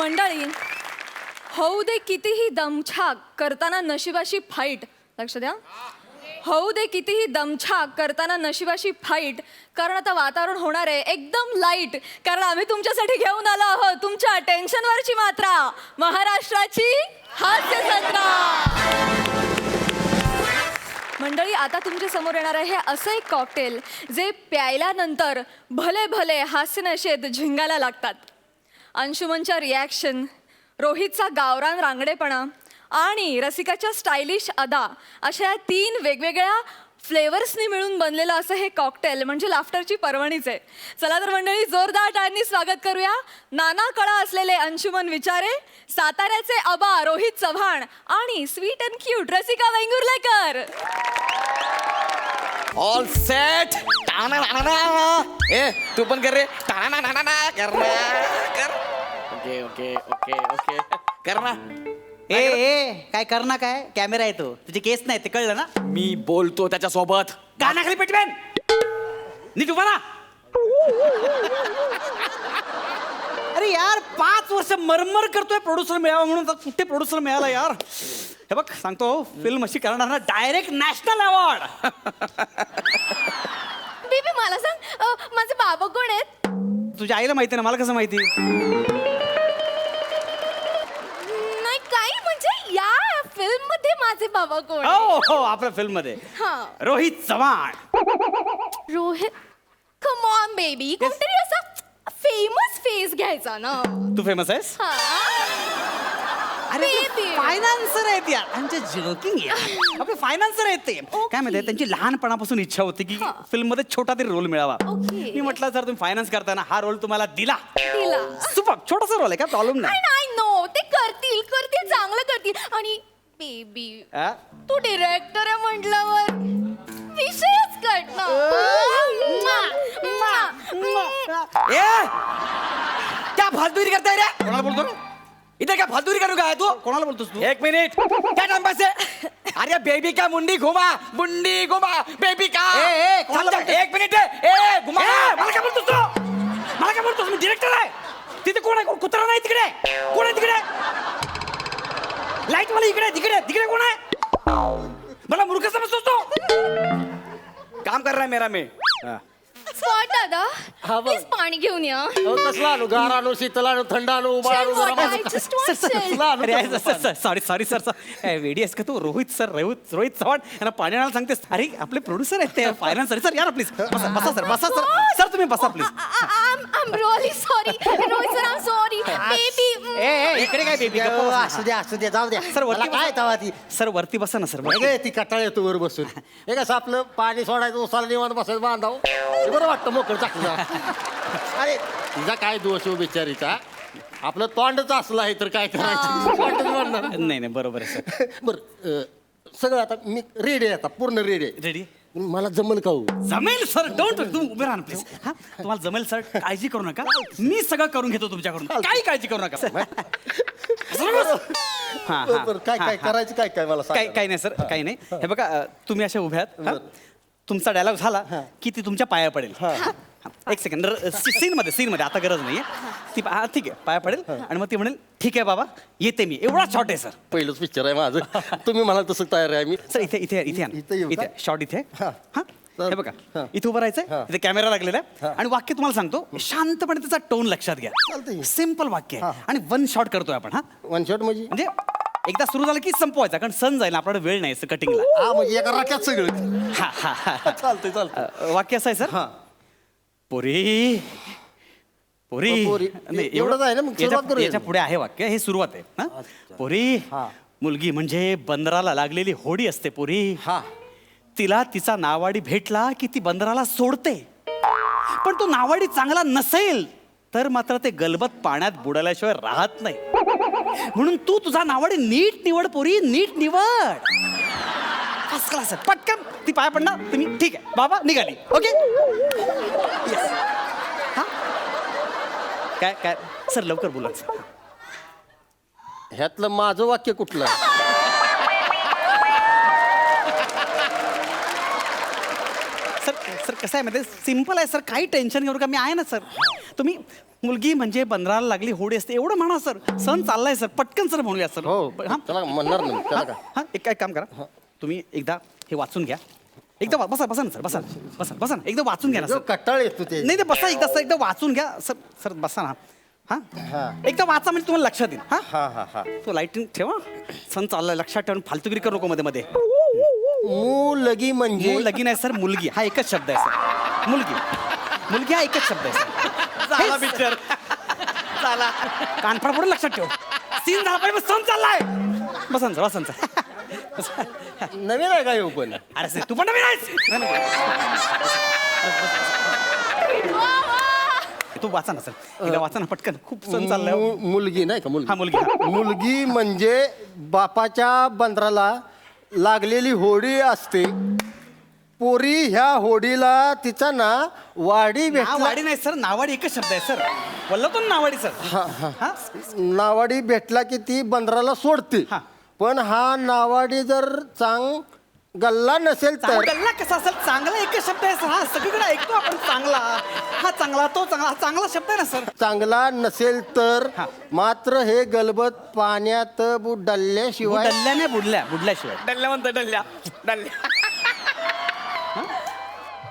मंडळी, होऊ दे कितीही दमछाक करताना नशिबाशी फाईट. लक्ष द्या. होऊ दे कितीही दमछाक करताना नशिबाशी फाईट. कारण आता वातावरण होणार आहे एकदम लाईट. कारण आम्ही तुमच्यासाठी घेऊन आलो आहोत तुमच्या टेन्शनवरची मात्रा, महाराष्ट्राची हास्य जत्रा. मंडळी, आता तुमच्या समोर येणार आहे हे असं एक कॉकटेल जे प्यायल्यानंतर भले भले हास्यनशेत झिंगायला लागतात. अंशुमनच्या रिॲक्शन, रोहितचा गावरान रांगडेपणा आणि रसिकाच्या स्टायलिश अदा अशा या 3 वेगवेगळ्या फ्लेवर्सनी मिळून बनलेलं असं हे कॉकटेल म्हणजे लाफ्टरची पर्वणीच आहे. चला तर मंडळी, जोरदार टाळ्यांनी स्वागत करूया नाना कळा असलेले अंशुमन विचारे, साताऱ्याचे अबा रोहित चव्हाण आणि sweet and cute Rasika Vengurlekar. All set. ए तू पण कर रे. कर. ओके ओके ओके ओके कर ना. ए ए काय करणार काय, कॅमेरा येतो, तुझी केस नाही ते कळलं ना. मी बोलतो त्याच्यासोबत. कानाखाली पेटवेन नीट उभा राहा. अरे यार 5 वर्ष मरमर करतोय प्रोड्युसर मिळावा म्हणून, तर कुठे प्रोड्युसर मिळाला यार. हे बघ सांगतो, फिल्म अशी करणार ना डायरेक्ट नॅशनल अवॉर्ड. बेबी मला सांग, माझे बाबा कोण आहेत? तुझ्या आईला माहिती ना, मला कसं माहिती? नाही काही म्हणजे या फिल्म मध्ये माझे बाबा कोण? हो हो, आपल्या फिल्म मध्ये हा. Rohit Chavan. Rohit. Come on baby, कोणतरी असा फेमस फेस घ्यायचा ना. तू फेमस आहेस? हा. अरे Baby. फायनान्सर आहेत यार. आमचे जोकिंग यार, आपले फायनान्सर आहेत ते. काय माहिती, त्यांची लहानपणापासून इच्छा होती की फिल्म मध्ये छोटा तरी रोल मिळावा. Okay. मी म्हटलं सर तुम्ही फायनान्स करताना हा रोल तुम्हाला दिला. तिला. सुपर छोटासा रोल आहे, काय प्रॉब्लेम नाही. आय नो ते करतील चांगलं करतील. आणि बेबी आ? तू डिरेक्टर आहे म्हटल्यावर विषयच कट ना. ए क्या फालतूगिरी करताय रे? कोणाला बोलतो रे? इधर क्या फालतूगिरी करू का तू? कोणाला बोलतोस तू? एक मिनिट. क्या नाम बस है? अरे बेबी का मुंडी घुमा बेबी का. कोणाला बोलतोस? एक मिनिट. ए घुमा. मला काय बोलतोस तू? मला काय बोलतोस? मी डिरेक्टर आहे. तिथे कोण आहे? कुत्रा नाही तिकडे. कोण आहे तिकडे? लाईट मला इकडे तिकडे तिकडे कोण आहे? मला मूर्ख समजतोस तू? काम कर रहा है मेरा मैं. स्पॉट दादा, हा, बघ. प्लीज पाणी घेऊन या. कसला आणू? गार आणू, शीतल आणू, थंड आणू, उबाळ आणू, गरम आणू? सॉरी सर वेडी आहेस का तू? रोहित चव्हाण यांना पाणी आणायला सांगतेस? अरे आपले प्रोड्युसर आहेत ते, फायनान्स सर यार प्लीज बसा सर तुम्ही बसा please. I'm really sorry. Rohit sir, I'm sorry. Baby. ए इकडे काय बेबी? असू द्या जाऊ द्या. सर, वरती मला काय तवा ती सर वरती बसा ना सर. अरे, ती कटाळ येतो वर बसून. हे कसं आपलं पाणी सोडायचं, उसाला निवांत बसायचं बांधाव, हे बरं वाटतं मोकळं चाकलं. अरे तिचा काय दोष हो बिचारीचा? आपलं तोंडच असलं आहे तर काय करायचं? तोंडच म्हणणार. नाही बरोबर आहे सर. बरं सगळं आता मी रेडी आहे, आता पूर्ण रेडी आहे. रेडी? मला जमल का हो? जमेल सर. डोंट तू उभे राहा प्लीज. हा तुम्हाला जमेल सर, काळजी करू नका. मी सगळं करून घेतो तुमच्याकडून, काही काळजी करू नका. हा बरं, काय करायचं काय मला सांगा. काही नाही सर, काही नाही. हे बघा तुम्ही अशा उभ्या आहात. हा? तुमचा डायलॉग झाला की ती तुमच्या पाया पडेल. एक सेकंड. सीन मध्ये आता गरज नाहीये. ती ठीक आहे पाया पडेल आणि मग ती म्हणेल ठीक आहे बाबा येते मी. एवढा शॉर्ट आहे सर. पहिलंच पिक्चर आहे माझं. तुम्ही म्हणाल तसं तयार आहे मी. सर इथे इथे इथे इथे येऊ का? इथे शॉर्ट इथे. हा. हा हे बघा इथे उभं राहायचंय. इथे कॅमेरा लागलेला आहे आणि वाक्य तुम्हाला सांगतो शांतपणे त्याचा टोन लक्षात घ्या. चालतंय. सिम्पल वाक्य आहे आणि 1 शॉट करतोय आपण. हा वन शॉट म्हणजे एकदा सुरू झालं की संपवायचा, कारण सण जाईल आपल्याला वेळ नाही कटिंगला. हा म्हणजे एका राख्यात सगळं. चालतंय. वाक्य असं आहे सर. पोरी पोरी पोरी. नाही, एवढंच आहे ना, मग सुरुवात करूया. याच्या पुढे आहे वाक्य, हे सुरुवात आहे. हा? पोरी मुलगी म्हणजे बंदराला लागलेली होडी असते पोरी. हा तिला तिचा नावाडी भेटला की ती बंदराला सोडते, पण तो नावाडी चांगला नसेल तर मात्र ते गलबत पाण्यात बुडाल्याशिवाय राहत नाही. म्हणून तू तुझा नावाडी नीट निवड पोरी, नीट निवड. फर्स्ट क्लास आहे. पटकन ती पाया पडणार तुम्ही. ठीक आहे बाबा निघाली. ओके काय काय सर लवकर बोला सर. ह्यातलं माझं वाक्य कुठलं? सर कसं आहे माहिती, सिम्पल आहे सर, काही टेन्शन घेऊ नका, मी आहे ना सर. तुम्ही मुलगी म्हणजे बंदराला लागली होडी असते एवढं म्हणा सर. सण चाललाय सर, पटकन सर म्हणूया सर. हो हा त्याला म्हणणार नाही त्याला काय हा एक काय काम करा, तुम्ही एकदा हे वाचून घ्या. एकदा बसा बसा ना सर, बसा बसा बसा ना, एकदा वाचून घ्या ना जो सर. कटाळ येतो ते नाही बसा एकदा सर, एकदा वाचून घ्या सर. सर बसा ना. हा. हा एकदा वाचा म्हणजे तुम्हाला लक्षात येईल. हा हा हा हा तो लाईटिंग ठेवा. सण चाललाय लक्षात ठेवून फालतुगिरी करू नको मध्ये मध्ये. मुलगी म्हणजे लगीन आहे सर, मुलगी हा एकच शब्द आहे सर. मुलगी मुलगी हा एकच शब्द आहे सर. झाला पिक्चर झाला. कानफड पडून लक्षात ठेव. सीन झाला पाहिजे, सण चाललाय. बसन सर, बसन सर. नवीन आहे का येऊ पण अरे सर तू पण नवीन आहेस. तू वाचा ना सर, एकदा वाचा ना पटकन. खूप सण चाललाय हो. मुलगी नाही का हा मुलगी हा. मुलगी म्हणजे बापाच्या बंदराला लागलेली होडी असते. पोरी ह्या होडीला तिचा ना वाडी भेटला नावाडी नाही सर, नावाडी एकच शब्द आहे सर. बोललो तो नावाडी सर. हा नावाडी भेटला की ती बंदराला सोडते. हा. पण हा नावाडी जर गल्ला नसेल तर चांगला कसा असेल, चांगला एकच शब्द आहे सर. हा सगळीकडे ऐकतो आपण चांगला. हा चांगला, तो चांगला, हा चांगला शब्द आहे ना सर. चांगला नसेल तर हा. मात्र हे गलबत पाण्यात बुडल्याशिवाय डल्ल्या नाही बुडल्या, बुडल्याशिवाय. डल्ल्या म्हणतो डल्ल्या डल्ल्या.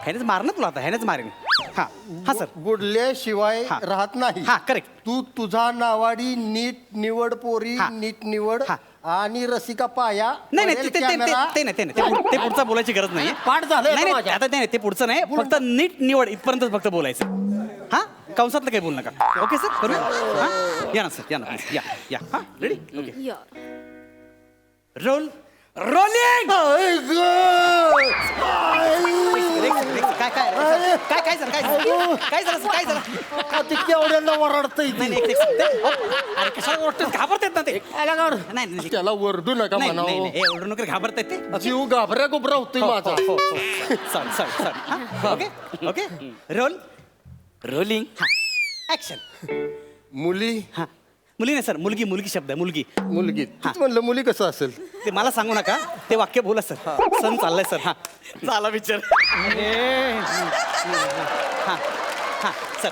ह्यानेच मार ना तुला आता, ह्यानेच मारेन. हा हा सर. बुडल्याशिवाय हा. राहत नाही. हा करेक्ट. तू तुझा नावाडी नीट निवड पोरी हा. नीट निवड हा. आणि रसिका पाया नाही नाही पडेल ते- ते- ते- कॅमेरा. ते नाही, ते नाही, ते पुढचं बोलायची गरज नाही. पाठ झालंय नाही नाही, माझ्या. आता नाही ते पुढचं नाही, फक्त नीट निवड इथपर्यंत फक्त बोलायचं. हा कंसातलं काही बोलू नका. ओके सर, करूया. हा या ना सर, या ना प्लीज, या या. हा रेडी. Okay roll rolling. आई गं! आई! काय काय काय काय सर, काय झालं काय झालं सर, काय झालं. का ते केवढ्यांना ओरडतंय नाही नाही, एक second. अरे कशाला ओरडतात, घाबरतात ना ते. नाही नाही त्याला ओरडू नका नाही नाही, म्हणावं. नाही, हे ओरडू नका, घाबरतात ते. जीव घाबऱ्या गुबरा होतोय माझा sorry sorry sorry. Okay okay roll rolling. Action. मुली हा मुली नाही सर, मुलगी मुलगी शब्द आहे, मुलगी. मुलगी तीच म्हणलं मुली कसं असेल ते मला सांगू नका, ते वाक्य बोला सर. सण चाललाय सर. हा झाला पिक्चर. हा हा सर.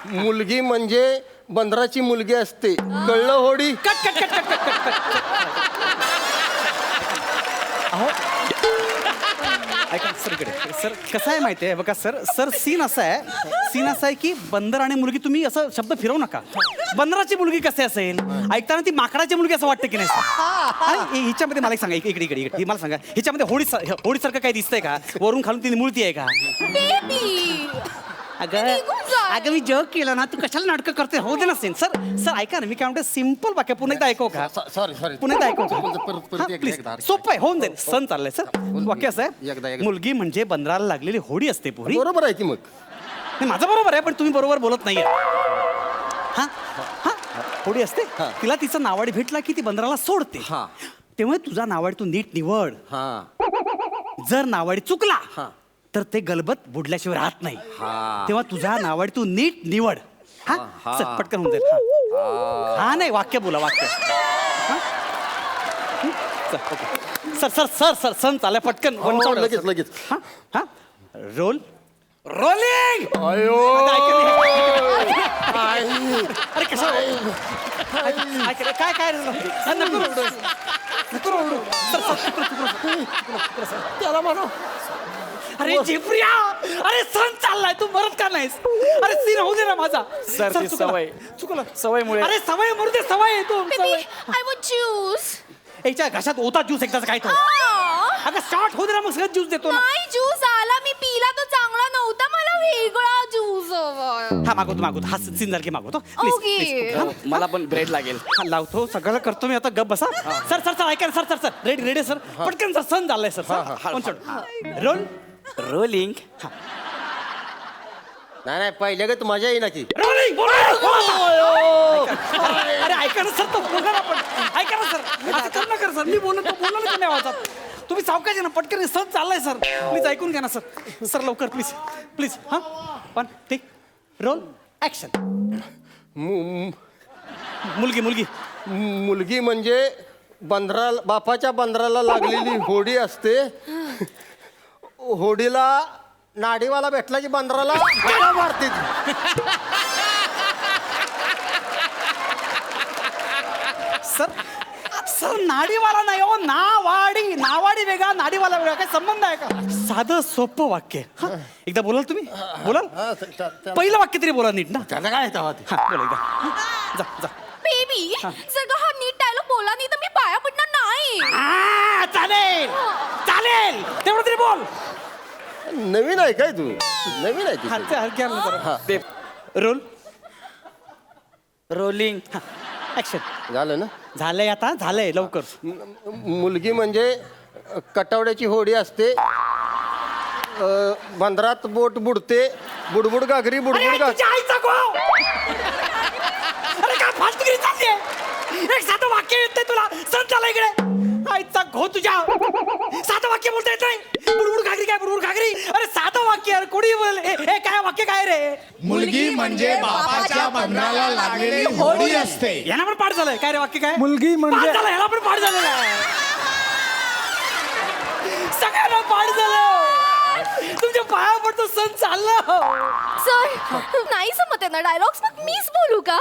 मुलगी म्हणजे बंदराची मुलगी असते. कळलं होडी? Cut cut cut cut cut cut. अहो ऐका सर, इकडे सर. कसं आहे माहिती आहे बघा सर, सर सीन असा आहे की बंदर आणि मुलगी, तुम्ही असं शब्द फिरवू नका. बंदराची मुलगी कसे असेल, ऐकताना ती माकडाची मुलगी असं वाटतं की नाही सर. आणि हिच्यामध्ये मला एक सांगा, इकडे इकडे इकडे मला सांगा, हिच्यामध्ये होडीसारखं काही दिसतंय का? वरून खालून ती निमुळती आहे का? बेबी अगं निघून जा. अगं मी जग केलं ना, तू कशाला नाटकं करते? हो दे ना सीन. सर सर ऐका ना, मी काय म्हणते सिम्पल वाक्य पुन्हा एकदा ऐकू का? सॉरी सॉरी पुन्हा एकदा ऐकू परत का? एकदा- एकदा. सोपं आहे, होऊन जाईल. सण चाललाय सर. वाक्य असं एकदा- आहे, एकदा. मुलगी म्हणजे बंदराला लागलेली होडी असते पोरी. बरोबर आहे की मग. नाही, माझं बरोबर आहे, पण तुम्ही बरोबर बोलत नाहीये. हा हा होडी असते, तिला तिचं नावाडी भेटला की ती बंदराला सोडते. हा. तेव्हा तुझा नावाडी तू नीट निवड. हा जर नावाडी चुकला हा. तर ते गलबत बुडल्याशिवाय राहत नाही. हा. तेव्हा तुझा नावाडी तू नीट निवड. हा हा. चल, पटकन होऊन जाईल. हा नाही, वाक्य बोला, वाक्य. हा? चल, okay. Sir sir sir sir सण चाललाय, पटकन हो, one shot. लगेच लगेच. हा हा रोल रोलिंग. अयो अरे कशा काय काय झालं? हा, नको रडू. नको रडू. त्याला म्हणा अरे झेप्रिया, अरे सण चाललाय, तू मरत का नाहीस? अरे सीन होऊ दे ना माझा. सर, ती चुकला. सवय. चुकलं. सवयमुळे. अरे सवय मरू दे, सवय आहे तू. Baby I want juice. याच्या घशात होता ज्यूस एकदाच काय तो. अगं स्टार्ट होऊ दे ना, मग सगळं ज्यूस देतो ना. नाही ज्यूस आला, मी पिला तो चांगला नव्हता, मला वेगळा ज्यूस हवाय. हा मागवतो मागवतो, हा सीन झाला की मागवतो. ओके. प्लीज मला पण ब्रेड लागेल. हा लावतो, सगळं करतो मी आता. गप बसा. सर सर सर ऐका ना, sir sir sir ready ready sir, पटकन सर. सण झालाय सर. Role rolling. नाही नाही पहिले का मजा येईना की रोलिंग. अरे ऐका ना सर, तो बोला ना पण. ऐका ना सर, असं कर नका सर. मी बोलत तो बोला ना नाही आवाजात. तुम्ही सावकाश आहे ना, पटकन. सण चाललाय सर, प्लीज ऐकून घ्या ना सर. सर लवकर प्लीज प्लीज. हा पण ठीक. Roll action. मुलगी मुलगी मुलगी म्हणजे बापाच्या बंदराला लागलेली होडी असते. होडीला नाडीवाला भेटला की बंदराला फेऱ्या मारते ती. सर सर नाडीवाला नाही हो, नावाडी. नावाडी वेगळा, नाडीवाला वेगळा. काय संबंध आहे का? साधं सोपं वाक्य. हा, एकदा बोलाल तुम्ही? बोलाल? हा, पहिलं वाक्य तरी बोला नीट ना. त्याला काय येतं हवा ते? हा, बोला एकदा. जा जा. बेबी जर का हा नीट डायलॉग बोला नाही तर मी पाया पडणार नाही. चालेल चालेल, तेवढं तरी बोल. नवीन आहे काय तू? नवीन आहे हातचे हलके हलके जरा. Role rolling action. झालं ना. झालंय आता, झालंय लवकर. मुलगी म्हणजे कटावड्याची होडी असते, बंदरात बोट बुडते, बुडबुड घागरी अरे बुडबुड घागरी. तुझ्या आईचा गो! अरे काय फालतूगिरी चाललीये? एक साधं वाक्य येत नाही तुला? सण झाला इकडे. आईचा घो तुझ्या. साधं वाक्य बोलता येत नाही. बुडबुड घागरी काय बुडबुड घागरी? अरे साधं वाक्य यार, कोणी बोल. हे काय वाक्य काय रे? मुलगी म्हणजे बापाच्या बंधनाला लागलेली होडी असते. याला पण पाठ झालंय काय रे वाक्य काय? मुलगी म्हणजे- पाठ झालं, ह्याला पण पाठ झालेलं आहे. सगळ्यांना पाठ झालं. तुमच्या पाया पडतो, सण चाललं. सर नाही जमत आहे ना डायलॉग्स, मग मीच बोलू का?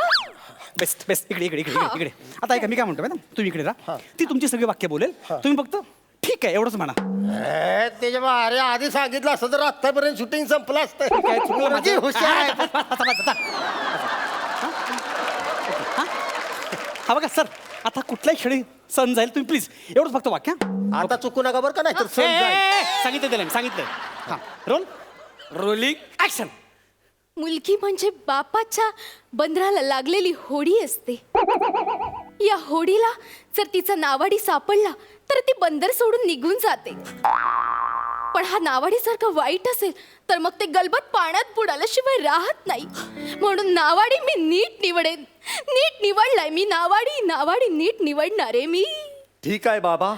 Best best. इकडे इकडे इकडे इकडे इकडे. आता ऐका मी काय म्हणतो मॅडम, तुम्ही इकडे राहा. ती तुमची सगळी वाक्य बोलेल, तुम्ही फक्त ठीक आहे एवढंच म्हणा. त्याच्या अरे आधी सांगितलं असतं तर आतापर्यंत शूटिंग संपलं असतं. काय चुकलं पोरगी माझं? हुशार आहे. हा बघा सर, आता कुठल्याही क्षणी सण जाईल, तुम्ही प्लीज एवढंच फक्त वाक्य. आता चुकू नका बरं का, नाही तर सण जाईल. सांगितलं त्याला मी, सांगितलं. हा रोल रोलिंग ऍक्शन. मुलगी म्हणजे बापाच्या बंदराला लागलेली होडी असते. या होडीला जर तिचा नावाडी सापडला तर ती बंदर सोडून निघून जाते. पण हा नावाडी जर का वाईट असेल तर मग ते गलबत पाण्यात बुडाल्याशिवाय राहत नाही. म्हणून नावाडी मी नीट निवडेन. नीट निवडलाय मी नावाडी. नावाडी नीट निवडणार आहे मी. ठीक आहे बाबा.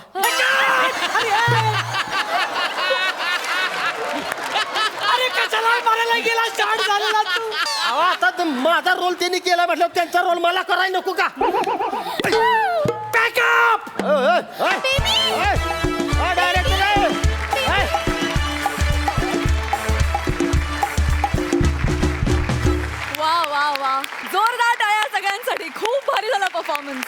अरे कशाला मारायला गेला? स्टार्ट झालेला तू. अहो, आता माझा रोल त्यांनी केला म्हटलं, त्यांचा रोल मला करायला नको का? बॅकअप. वा वा वा, जोरदार टाळ्या सगळ्यांसाठी. खूप भारी झाला परफॉर्मन्स.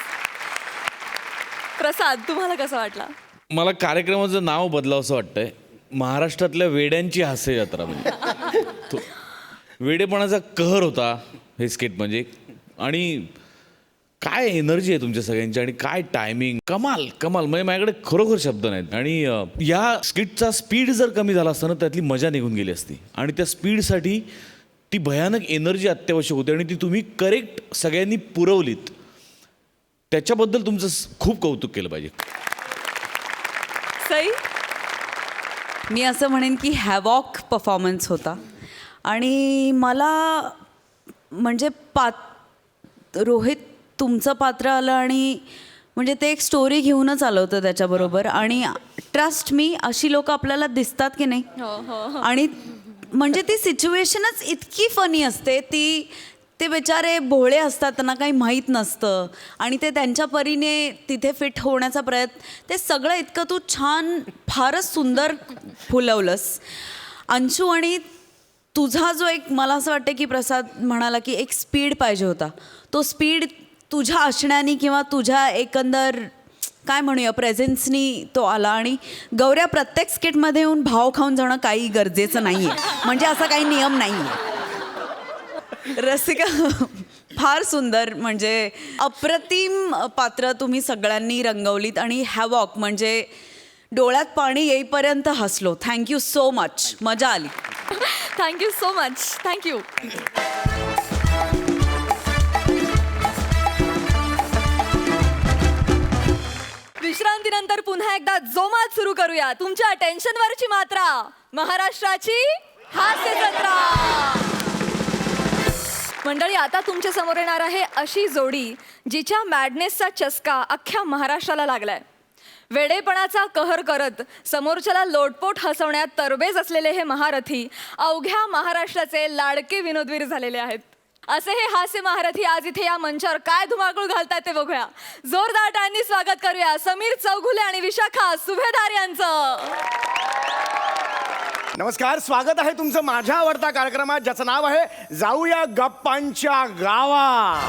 प्रसाद तुम्हाला कसं वाटला? मला कार्यक्रमाचं नाव बदलावंसं वाटतंय. महाराष्ट्रातल्या वेड्यांची हास्य जत्रा. म्हणजे तो वेडेपणाचा कहर होता हे स्किट म्हणजे. आणि काय एनर्जी आहे तुमच्या सगळ्यांची आणि काय टायमिंग. कमाल कमाल. म्हणजे माझ्याकडे खरोखर शब्द नाहीत. आणि या स्किटचा स्पीड जर कमी झाला असता ना, त्यातली मजा निघून गेली असती. आणि त्या स्पीडसाठी ती भयानक एनर्जी अत्यावश्यक होती आणि ती तुम्ही करेक्ट सगळ्यांनी पुरवलीत. त्याच्याबद्दल तुमचं खूप कौतुक केलं पाहिजे. सई मी असं म्हणेन की हॅवॉक परफॉर्मन्स होता. आणि मला म्हणजे रोहित तुमचं पात्र आलं आणि म्हणजे ते एक स्टोरी घेऊनच आलं होतं त्याच्याबरोबर. आणि ट्रस्ट मी, अशी लोक आपल्याला दिसतात की नाही. आणि म्हणजे ती सिच्युएशनच इतकी फनी असते. ते बेचारे भोळे असतात, त्यांना काही माहीत नसतं आणि ते त्यांच्या परीने तिथे फिट होण्याचा प्रयत्न, ते सगळं इतकं तू छान फारच सुंदर फुलवलंस अंशू. आणि तुझा जो एक, मला असं वाटतं की प्रसाद म्हणाला की एक स्पीड पाहिजे होता, तो स्पीड तुझ्या असण्याने किंवा तुझ्या एकंदर काय म्हणूया प्रेझेन्सनी तो आला. आणि गौऱ्या प्रत्येक स्किटमध्ये येऊन भाव खाऊन जाणं काही गरजेचं नाही आहे, म्हणजे असा काही नियम नाही आहे. रसिका फार सुंदर, म्हणजे अप्रतिम पात्र तुम्ही सगळ्यांनी रंगवलीत. आणि हॅवॉक म्हणजे डोळ्यात पाणी येईपर्यंत हसलो. थँक्यू सो मच, मजा आली. Thank you so much. थँक्यू. विश्रांतीनंतर पुन्हा एकदा जोमात सुरू करूया तुमच्या टेन्शनवरची मात्रा, महाराष्ट्राची हास्य जत्रा. मंडळी, आता तुमच्या समोर येणार आहे अशी जोडी जिच्या मॅडनेसचा चस्का अख्ख्या महाराष्ट्राला लागलाय. वेडेपणाचा कहर करत समोरच्याला लोटपोट हसवण्यात तरबेज असलेले हे महारथी अवघ्या महाराष्ट्राचे लाडके विनोदवीर झालेले आहेत. असे हे हास्य महारथी आज इथे या मंचावर काय धुमाकूळ घालतात ते बघूया. जोरदार टाळ्यांनी स्वागत करूया समीर चौघुले आणि विशाखा सुभेदार यांचं. नमस्कार, स्वागत आहे तुमचं माझ्या आवडता कार्यक्रमात ज्याचं नाव आहे जाऊया गप्पांच्या गावा.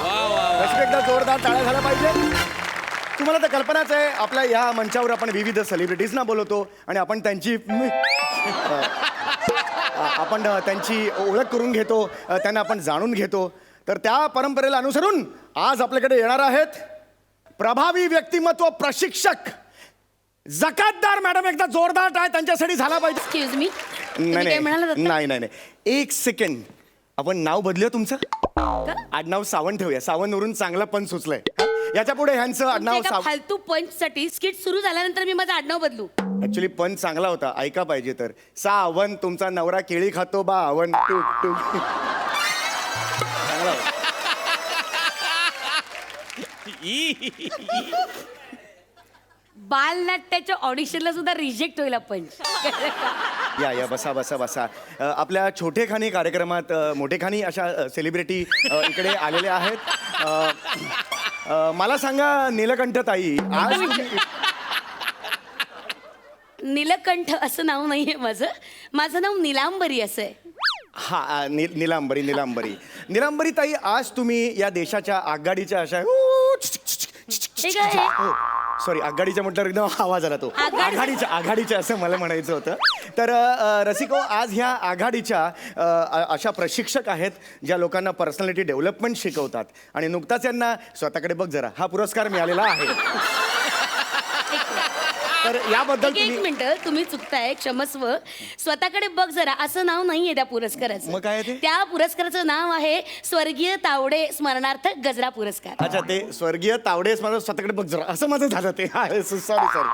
रसिक, एकदा जोरदार टाळ्या झाल्या पाहिजे. तुम्हाला तर कल्पनाच आहे, आपल्या या मंचावर आपण विविध सेलिब्रिटीजना बोलवतो आणि आपण त्यांची ओळख करून घेतो, त्यांना आपण जाणून घेतो. तर त्या परंपरेला अनुसरून आज आपल्याकडे येणार आहेत प्रभावी व्यक्तिमत्व प्रशिक्षक जकातदार मॅडम. एकदा जोरदार टाळ्या त्यांच्यासाठी झाला पाहिजे. एक्सक्यूज मी, नाही, एक सेकंड. आपण नाव बदलूया तुमचं. आडनाव सावंत ठेवूया. सावंतवरून चांगलं पण सुचलंय. याच्या पुढे ह्यांचं आडनाव एका फालतू पंच साठी स्किट सुरू झाल्यानंतर मी माझं आडनाव बदलू? ऍक्च्युली पण चांगला होता, ऐका पाहिजे तर. सावंत, तुमचा नवरा केळी खातो बा अवन टू टू. चांगला होता. बालनाट्याच्या ऑडिशनला सुद्धा रिजेक्ट होईल पंच. या बसा. आपल्या छोटेखानी कार्यक्रमात मोठेखानी अशा सेलिब्रिटी इकडे आलेले आहेत. मला सांगा नीलकंठ ताई, आज नीलकंठ असं नाव नाहीये माझं नाव नीलांबरी असं आहे. हा, नीलांबरी ताई, आज तुम्ही या देशाच्या आघाडीच्या अशा हे काय आहे? सॉरी, आघाडीच्या म्हटल्यावर एकदम आवाज आला तो. आघाडीच्या असं मला म्हणायचं होतं. तर रसिको, आज ह्या आघाडीच्या अशा प्रशिक्षक आहेत ज्या लोकांना पर्सनॅलिटी डेव्हलपमेंट शिकवतात. आणि नुकताच यांना स्वतःकडे बघ जरा हा पुरस्कार मिळालेला आहे. तर याबद्दल एक मिनिट, तुम्ही चुकताय, क्षमस्व. स्वतःकडे बघ जरा असं नाव नाहीये त्या पुरस्काराचं. मग काय आहे ते? त्या पुरस्काराचं नाव आहे स्वर्गीय तावडे स्मरणार्थ गजरा पुरस्कार. अच्छा, ते स्वर्गीय तावडे स्वतःकडे बघ जरा असं माझं झालं ते. सॉरी.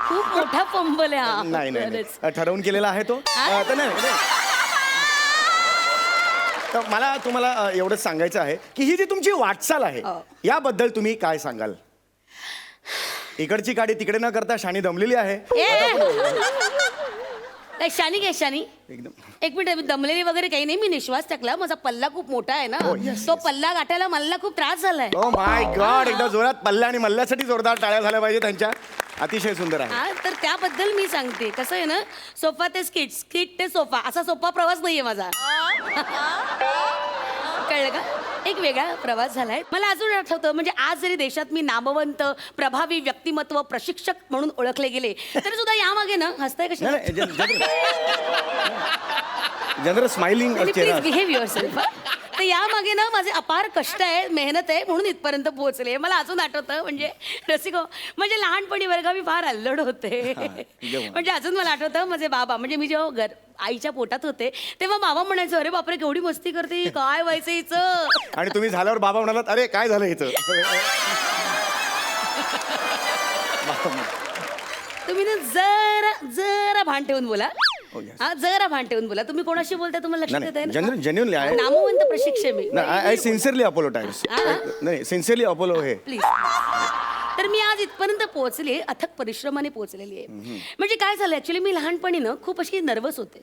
खूप मोठा फंबल आहे हा. नाही, ठरवून केलेला आहे तो. तर नाही. तर मला तुम्हाला एवढंच सांगायचं आहे की ही जी तुमची वाटचाल आहे याबद्दल तुम्ही काय सांगाल? इकडची गाडी तिकडे न करता शाणी दमलेली आहे. शानी एकदम. एक मिनिट, मी दमलेली वगैरे काही नाही. मी निश्वास टाकला, माझा पल्ला खूप मोठा आहे ना. yes, तो पल्ला गाठायला मला खूप त्रास झालाय. ओ माय गॉड, एकदा जोरात पल्ल्या आणि मल्ल्यासाठी जोरदार टाळ्या झाल्या पाहिजे त्यांच्या. अतिशय सुंदर आहे. हा, तर त्याबद्दल मी सांगते. कसं आहे ना, सोफा ते स्किट ते सोफा, असा सोपा प्रवास नाहीये माझा. कळलं का? एक वेगळा प्रवास झालाय. मला अजून आठवतं, म्हणजे आज जरी देशात मी नामवंत प्रभावी व्यक्तिमत्व प्रशिक्षक म्हणून ओळखले गेले तरी सुद्धा यामागे ना, हसताय कशा, general smiling please behave yourself. तर यामागे ना माझे अपार कष्ट आहे, मेहनत आहे, म्हणून इथपर्यंत पोहोचले. मला अजून आठवतं, म्हणजे रसिको, म्हणजे लहानपणी वर्गा मी फार अल्लड होते. म्हणजे अजून मला आठवतं, माझे बाबा, म्हणजे मी जेव्हा आईच्या पोटात होते तेव्हा बाबा म्हणायचं, अरे बापरे केवढी मस्ती करते, काय व्हायचं हिचं. आणि तुम्ही झाल्यावर बाबा म्हणालात, अरे काय झालं हिचं. तुम्ही ना जरा भान ठेवून बोला. हा, जरा भान ठेवून बोला. तुम्ही कोणाशी बोलताय तुम्हाला लक्षात येत आहे ना? जेन्युइनली आहे. नामवंत प्रशिक्षक मी. I sincerely अपोलोटाइज. नाही, सिन्सिअरली अपोलो हे. प्लीज. तर मी आज इथपर्यंत पोहोचले, अथक परिश्रमाने पोहोचलेली आहे. म्हणजे काय झालं, ऍक्च्युली मी लहानपणी ना खूप अशी नर्वस होते.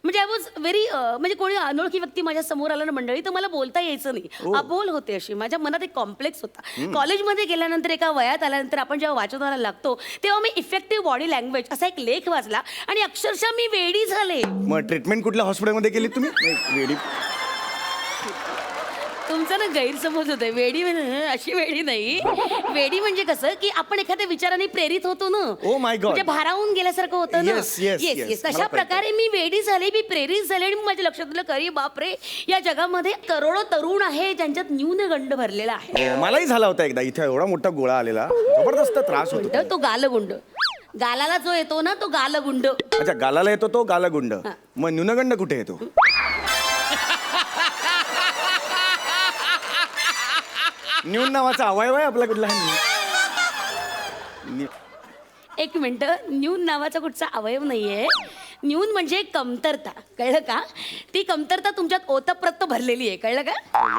म्हणजे आय वॉज व्हेरी, म्हणजे कोणी अनोळखी व्यक्ती माझ्या समोर आला ना मंडळी, तर मला बोलता यायचं नाही. अबोल होते अशी. माझ्या मनात एक कॉम्प्लेक्स होता. कॉलेजमध्ये गेल्यानंतर, एका वयात आल्यानंतर आपण जेव्हा वाचनाला लागतो तेव्हा मी इफेक्टिव्ह बॉडी लँग्वेज असा एक लेख वाचला आणि अक्षरशः मी वेडी झाले. मग ट्रीटमेंट कुठल्या हॉस्पिटलमध्ये केली तुम्ही? वेडी. तुमचा ना गैरसमज होतोय. वेडी म्हणजे अशी वेडी नाही. वेडी म्हणजे कसं की आपण एखाद्या विचाराने प्रेरित होतो ना. Oh my God. म्हणजे भारावून गेल्यासारखं होतं ना. Yes. तशा मला प्रकारे मी वेडी झाले, मी प्रेरित झाले आणि माझ्या लक्षात आलं, अरे बापरे, या जगामध्ये करोडो तरुण आहे ज्यांच्यात न्यूनगंड भरलेला आहे. मलाही झाला होता एकदा. इथे एवढा मोठा गोळा आलेला, जबरदस्त त्रास होतो. तो गालगुंड. गालाला जो येतो ना तो गालगुंड. अच्छा, गालाला येतो तो गालगुंड. मग न्यूनगंड कुठे येतो? न्यून नावाचा अवयव आहे आपला कुठला? एक मिनिट, न्यून नावाचा कुठचा अवयव नाहीये. न्यून म्हणजे कमतरता. कळलं का? ती कमतरता तुमच्यात ओतप्रत भरलेली आहे. कळलं का?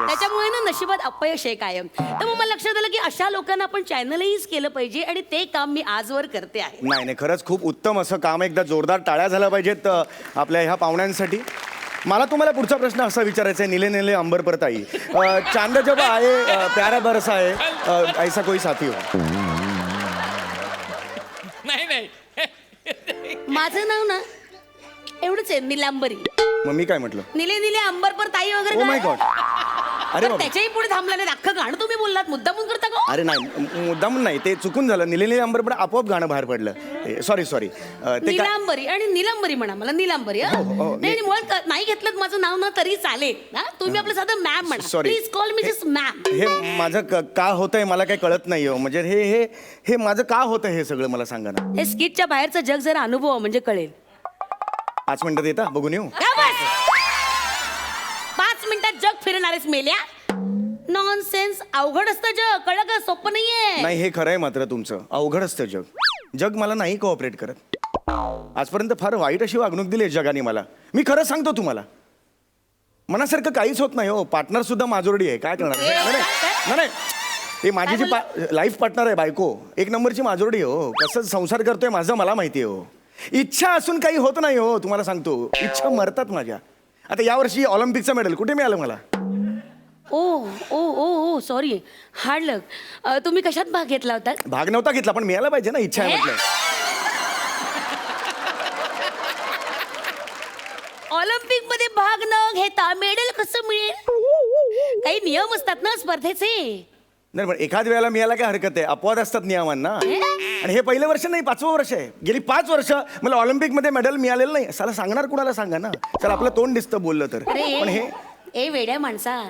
त्याच्यामुळे ना नशिबात अपयश आहे कायम. तर मग मला लक्षात आलं की अशा लोकांना आपण चॅनलाइज केलं पाहिजे आणि ते काम मी आजवर करते आहे. नाही, खरंच खूप उत्तम असं काम. एकदा जोरदार टाळ्या झाल्या पाहिजेत आपल्या ह्या पाहुण्यांसाठी. मला तुम्हाला पुढचा प्रश्न असा विचारायचा आहे, नीले नीले अंबर पर ताई, चांद जब आए प्यारा बरसा है ऐसा कोई साथी हो. नाही माझं नाव ना एवढंच आहे निलांबरी. मग मी काय म्हटलं? निले निले अंबरपर ताई वगैरे ओ माय काय? गॉड. अरे पण बाबा. त्याच्याही पुढे थांबला नाही. अख्खं गाणं तुम्ही बोललात, मुद्दामून करता का? अरे नाही, मुद्दामून नाही, ते चुकून झालं. निलेली अंबर पण आपोआप गाणं बाहेर पडलं. सॉरी ते काय. निलांबरी आणि निलंबरी म्हणा मला, निलांबरी. हं? हो. नाही नाही, मुळात नाही घेतलं माझं नाव ना तरी चालेल ना. तुम्ही आपलं साधं मॅम म्हणा. Sorry. Please call me just ma'am. हे माझं का होतंय मला काही कळत नाही हो. म्हणजे हे हे हे माझं का होतं हे सगळं मला सांगा ना. हे स्किटच्या बाहेरचं जग जरा अनुभव म्हणजे कळेल. 5 मिनिटात येता बघून येऊ. का बस? 5 मिनिटात जग फिरणारेच मेल्या. नॉनसेन्स. अवघड असतं जग, कळलं का? सोपं नाहीये. नाही, हे खरं आहे मात्र तुमचं. अवघड असतं जग. जग मला नाही कोऑपरेट करत. आजपर्यंत फार वाईट अशी वागणूक दिली जगाने मला. मी खरं सांगतो तुम्हाला, मनासारखं काहीच होत नाही हो. पार्टनर सुद्धा माजोरडी आहे. काय करणार? नाही नाही, ते माझी जी लाईफ पार्टनर आहे बायको, 1 नंबरची माजोरडी हो. कसं संसार करतोय माझं मला माहिती आहे हो. इच्छा असून काही होत नाही हो. तुम्हाला सांगतो, इच्छा मरतात माझ्या. आता यावर्षी ऑलिम्पिकचं मेडल कुठे मिळालं मला? ओ ओ ओ ओ सॉरी, हार्ड लक. तुम्ही कशात भाग घेतला होता? भाग नव्हता घेतला, पण मिळायला पाहिजे ना. इच्छा आहे म्हटलं. ऑलिम्पिक मध्ये भाग न घेता मेडल कसं मिळेल? काही नियम असतात ना स्पर्धेचे. नाही, पण एखाद वेळेला मिळायला काय हरकत आहे? अपवाद असतात नियमांना. आणि हे पहिलं वर्ष नाही, 5वं वर्ष आहे. गेली 5 वर्ष मला ऑलिम्पिकमध्ये मेडल मिळालेलं नाही. साला सांगणार कुणाला सांगा ना. चला आपलं तोंड दिसतं बोललं तर. पण हे ए वेड्या माणसा,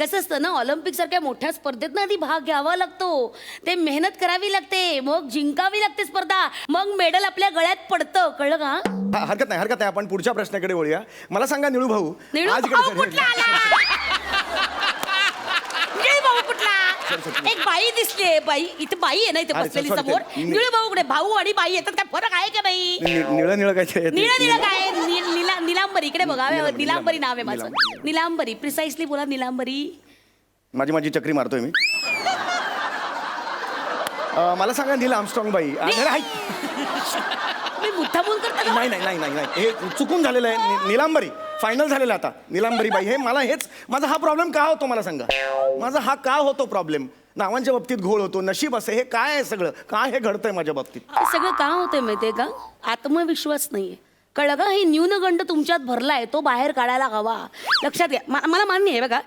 कसं असतं ना, ऑलिम्पिक सारख्या मोठ्या स्पर्धेत ना आधी भाग घ्यावा लागतो. ते मेहनत करावी लागते, मग जिंकावी लागते स्पर्धा, मग मेडल आपल्या गळ्यात पडतं. कळलं का? हरकत नाही. आपण पुढच्या प्रश्नाकडे वळूया. मला सांगा निळू भाऊ, निळू आज भाऊ इकडे- कुठला आला? निळू भाऊ कुठला? एक बाई दिसली. बाई इथे बाई आहे ना, इथे अरे, बसलेली sorry, समोर. sorry. निळू भाऊ कुठे? भाऊ आणि बाई येतात, काय फरक आहे का बाई? निळं काय ते- निळं निळं काय? निलांबरी. इकडे बघा, निलांबरी नाव आहे माझं. निलांबरी. निलांबरी. प्रिसाइसली बोला, निलांबरी. माझी चक्री मारतोय मी. मला सांगा नील आर्मस्ट्रॉंग बाई. मी मुद्दामून करता का? नाही, हे चुकून झालेलं आहे. निलांबरी फायनल झालेलं आता. निलांबरी बाई, हे मला माझा हा प्रॉब्लेम का होतो मला सांगा. माझा हा का होतो प्रॉब्लेम? नावांच्या बाबतीत घोळ होतो, नशीब असं. हे काय आहे सगळं? काय हे घडतंय माझ्या बाबतीत? हे सगळं का होतंय माहितीये का? आत्मविश्वास नाहीये. कळलं का? हे न्यूनगंड तुमच्यात भरलाय, तो बाहेर काढायला हवा. लक्षात घ्या. मला मान्य आहे बघा,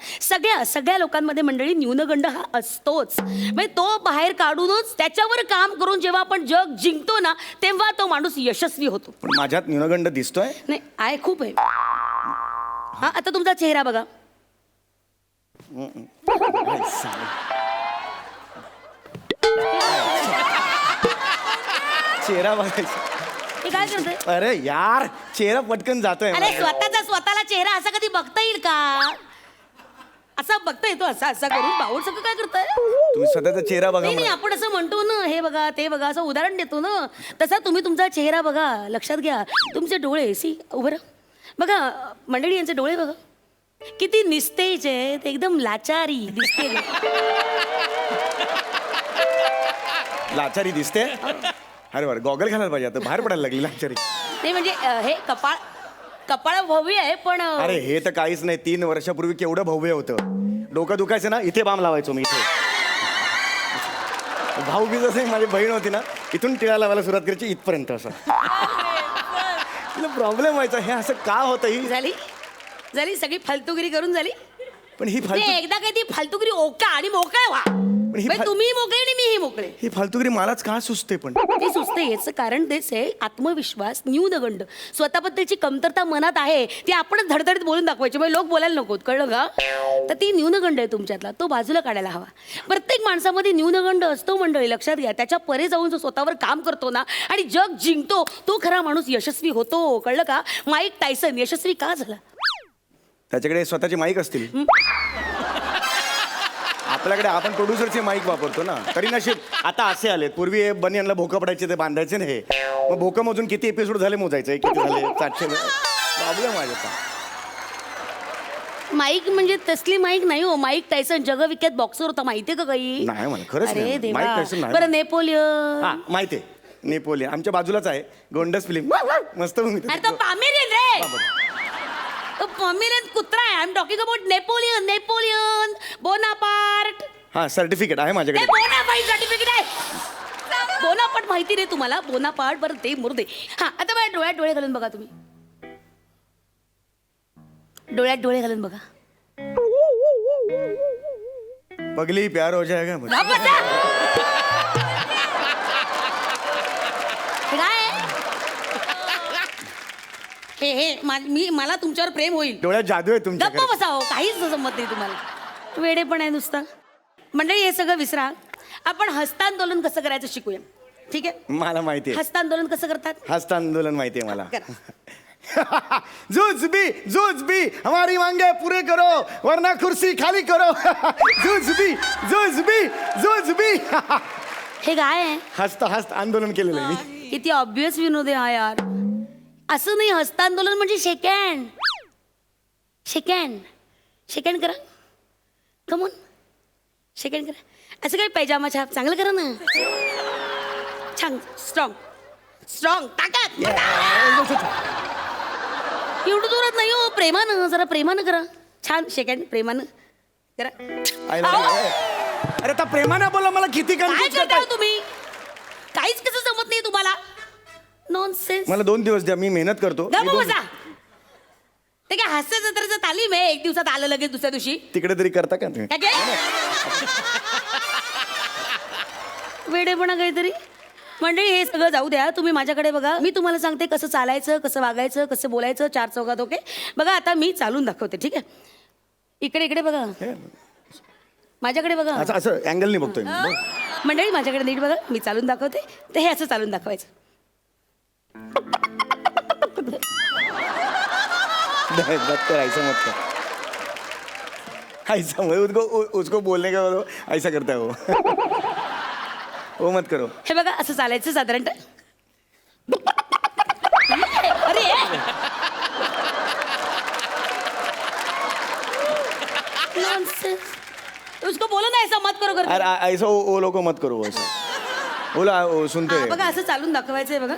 सगळ्या लोकांमध्ये मंडळी न्यूनगंड हा असतोच. म्हणजे तो बाहेर काढूनच त्याच्यावर काम करून जेव्हा आपण जग जिंकतो ना, तेव्हा तो माणूस यशस्वी होतो. पण माझ्यात न्यूनगंड दिसतोय. नाही आहे, खूप आहे. हा, आता तुमचा चेहरा बघा. चेहरा बघायचा. हे काय करतोय? अरे यार, चेहरा पटकन जातोय. अरे स्वतःला चेहरा असा कधी बघता येईल का? असा बघता येतो, असा करून बाऊल सगळं काय करताय? तुम्ही स्वतःचा चेहरा बघा. नाही, आपण असं म्हणतो ना, हे बघा ते बघा, असं उदाहरण देतो ना, तसा तुम्ही तुमचा चेहरा बघा. लक्षात घ्या. तुमचे डोळे उभं राहा. बघा मंडळी, यांचे डोळे बघा किती निस्तेज आहेत, एकदम लाचारी दिसते. लाचारी दिसते. अरे बरं, गॉगल घालायला पाहिजे. आता बाहेर पडायला लागली लाचारी. नाही म्हणजे हे कपाळ भव्य आहे, पण अरे हे तर काहीच नाही. 3 वर्षापूर्वी केवढं भव्य होतं. डोकं दुखायचं ना, इथे बाम लावायचो मी. इथे भाऊ बी जसे माझी बहीण होती ना, इथून टिळा लावायला सुरुवात करायची इथपर्यंत. असं प्रॉब्लेम व्हायचा. हे असं का होतं? ही झाली सगळी फालतूगिरी करून झाली. पण ही ते एकदा काही ती फालतूगिरी ओका आणि मोकळे व्हा. म्हणजे तुम्ही मोकळे आणि मीही मोकळे. ही फालतुगिरी मलाच का सुचते? पण ते सुचते याचं कारण तेच आहे, आत्मविश्वास, न्यूनगंड, स्वतःबद्दलची कमतरता मनात आहे, ती आपणच धडधडीत बोलून दाखवायची. म्हणजे लोक बोलायला नकोत. कळलं का? तर ती न्यूनगंड आहे तुमच्यातला, तो बाजूला काढायला हवा. प्रत्येक माणसामध्ये न्यूनगंड असतो मंडळी, लक्षात घ्या. त्याच्या परे जाऊन जो स्वतःवर काम करतो ना आणि जग जिंकतो, तो खरा माणूस यशस्वी होतो. कळलं का? माईक टायसन यशस्वी का झाला? त्याच्याकडे स्वतःचे माईक असतील. आपल्याकडे आपण प्रोड्युसरचे माईक वापरतो ना. तरी नशीब आता असे आले. पूर्वी हे बनियनला भोकं पडायचे, ते बांधायचे नाही. मग भोकं मोजून किती एपिसोड झाले मोजायचे, किती झाले, 700. प्रॉब्लेम आहे. माईक म्हणजे तसली माईक नाही हो. माईक टायसन जगविख्यात बॉक्सर होता, माहितीये का काही? नाही मला खरंच अरे नाही. देवा. माईक टायसन नाही. बरं नेपोलियन. हा माहितीये, नेपोलियन आमच्या बाजूलाच आहे. गोंडस फिल्म मस्त movie अरे तो होती. पामेरियन रे. तो पामेरियन कुत्रा आहे. I am talking about Napoleon Bonaparte. हा सर्टिफिकेट आहे माझ्याकडे. बोनापार्ट सर्टिफिकेट आहे. बोनापार्ट माहिती रे तुम्हाला? बोनापार्ट. बरं ते मुर्दे. हा, आता माझ्या डोळ्यात डोळे घालून बघा तुम्ही. डोळ्यात डोळे घालून बघा. पगली प्यार हो जाएगा मुझे. गप्प बसा. हे काय आहे? मला तुमच्यावर प्रेम होईल. डोळ्यात जादू आहे गप्प तुमच्याकडे. बसा हो, काहीच जमत नाही तुम्हाला. वेडे पण आहे नुसता. मंडळी हे सगळं विसरा. आपण हस्तांदोलन कसं करायचं शिकूया. ठीक आहे, मला माहिती आहे. हस्तांदोलन कसं करतात. हस्त आंदोलन माहिती आहे मला. करा. जूझ भी हमारी मांगे पूरे करो वरना कुर्सी खाली करो. जूझ भी. हे काय आहे. हस्त आंदोलन केलेलं आहे मी. किती ऑब्विस विनोद आहे हा यार. असं नाही, हस्तांदोलन म्हणजे शेकँड करा. कमून शेकँड करा. असं काय पैजामा छाप चांगलं करा ना. छान स्ट्रॉंग ताकद. एवढं जोरात नाही हो, प्रेमानं, जरा प्रेमानं करा. छान शेकँड प्रेमानं करा. अरे आता प्रेमाने बोला, मला किती काय कन्फ्युज करता हो करताय. तुम्ही. काहीच कसं जमत नाही तुम्हाला. नॉनसेन्स. मला 2 दिवस द्या, मी मेहनत करतो. गप्प मी दोन- बसा. ते काय हास्य जत्रेचं तालीम आहे. एक दिवसात आलं लगेच दुसऱ्या दिवशी. तिकडे तरी करता का तुम्ही? काय काय? वेडेपणा काहीतरी. मंडळी हे सगळं जाऊ द्या, तुम्ही माझ्याकडे बघा. मी तुम्हाला सांगते कसं चालायचं, कसं वागायचं, कसं बोलायचं 4 चौघात. ओके बघा, आता मी चालून दाखवते. ठीक आहे, इकडे बघा, माझ्याकडे बघा. असं अँगलनी बघतोय मी. बघ. मंडळी माझ्याकडे नीट बघा, मी चालून दाखवते. तर हे असं चालून दाखवायचं. नहीं, मत कर, ऐसा मत कर. ऐसा उसको बोलने का बोलो, ऐसा करता है वो. वो मत करो. हे बघा असं चालायचं साधारणतः. अरे Nonsense. उसको बोलो ना ऐसा मत करो करके. अरे ऐसा वो लोग को मत करो ऐसा. बोला वो सुनते हा, हैं. बघा असं चालून दाखवायचंय बघा.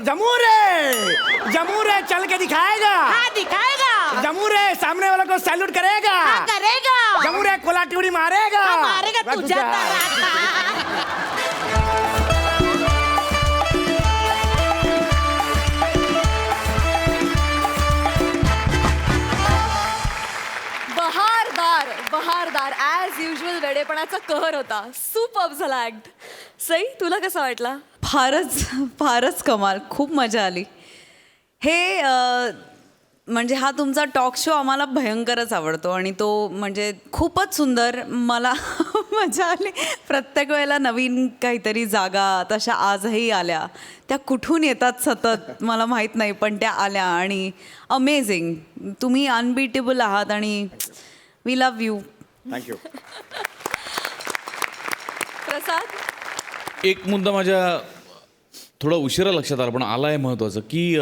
जमूर है चल के दिखाएगा. हा दिखाएगा. जमूर है सामने वाला को सैल्यूट करेगा. हा करेगा. जमूर है कोला टिवड़ी मारेगा. हा मारेगा तुझ्या तराता. बहारदार ॲज युजल वेडेपणाचा कहर होता. सुपर्ब झाला ऍक्ट. सई, तुला कसा वाटला. फारच कमाल. खूप मजा आली. हे म्हणजे हा तुमचा टॉक शो आम्हाला भयंकरच आवडतो आणि तो म्हणजे खूपच सुंदर. मला मजा आली. प्रत्येक वेळेला नवीन काहीतरी जागा तशा आजही आल्या. त्या कुठून येतात सतत मला माहीत नाही, पण त्या आल्या आणि अमेझिंग. तुम्ही अनबीटेबल आहात आणि वी लव्ह यू. थँक्यू. प्रसाद. एक मुद्दा माझ्या थोडा उशिरा लक्षात आला पण आला आहे महत्त्वाचं की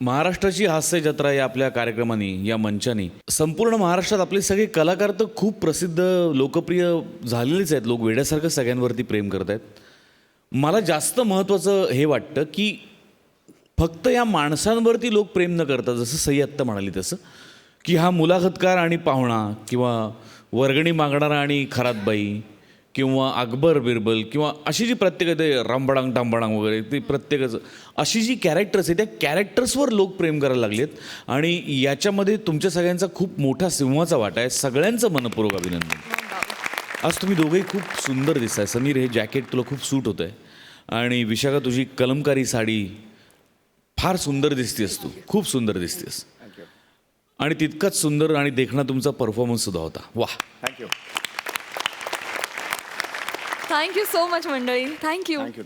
महाराष्ट्राची हास्य जत्रा या आपल्या कार्यक्रमाने या मंचाने संपूर्ण महाराष्ट्रात आपले सगळे कलाकार तर खूप प्रसिद्ध लोकप्रिय झालेलेच आहेत. लोक वेड्यासारखं सगळ्यांवरती प्रेम करत आहेत. मला जास्त महत्त्वाचं हे वाटतं की फक्त या माणसांवरती लोक प्रेम न करता, जसं सई आत्ता म्हणाली तसं, की हा मुलाखतकार आणि पाहुणा किंवा वर्गणी मागणारा आणि खरातबाई किंवा अकबर बिरबल किंवा अशी जी प्रत्येक ते रामबडांग टांबडांग वगैरे ती प्रत्येकाचं अशी जी कॅरेक्टर्स आहे त्या कॅरेक्टर्सवर लोक प्रेम करायला लागलेत आणि याच्यामध्ये तुमच्या सगळ्यांचा खूप मोठा सिंहाचा वाटा आहे. सगळ्यांचं मनपूर्वक अभिनंदन. आज तुम्ही दोघंही खूप सुंदर दिसताय. समीर, हे जॅकेट तुला खूप सूट होतं आहे आणि विशाखा तुझी कलमकारी साडी फार सुंदर दिसतेस. तू खूप सुंदर दिसतेस आणि तितकाच सुंदर आणि देखणा तुमचा परफॉर्मन्ससुद्धा होता. वा. थँक्यू. थँक्यू सो मच मंडळी. थँक्यू. थँक्यू.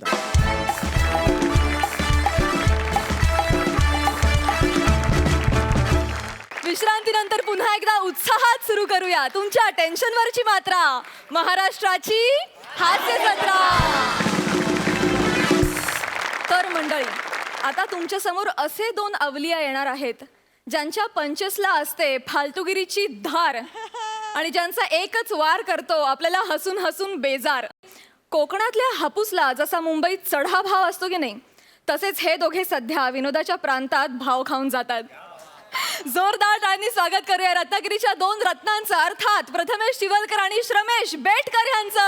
विश्रांतीनंतर पुन्हा एकदा उत्साहात सुरू करूया तुमच्या टेन्शनवरची मात्रा, महाराष्ट्राची हास्य जत्रा. तर मंडळी, आता तुमच्या समोर असे 2 अवलिया येणार आहेत ज्यांच्या पंचसला असते फालतुगिरीची धार आणि ज्यांचा एकच वार करतो आपल्याला हसून हसून बेजार. कोकणातल्या हापूसला जसा मुंबईत चढा भाव असतो की नाही, तसेच हे दोघे सध्या विनोदाच्या प्रांतात भाव खाऊन जातात. जोरदार टाळ्यांनी स्वागत करूया रत्नागिरीच्या 2 रत्नांचं, अर्थात प्रथमेश शिवलकर आणि श्रमेश बेटकर यांचं.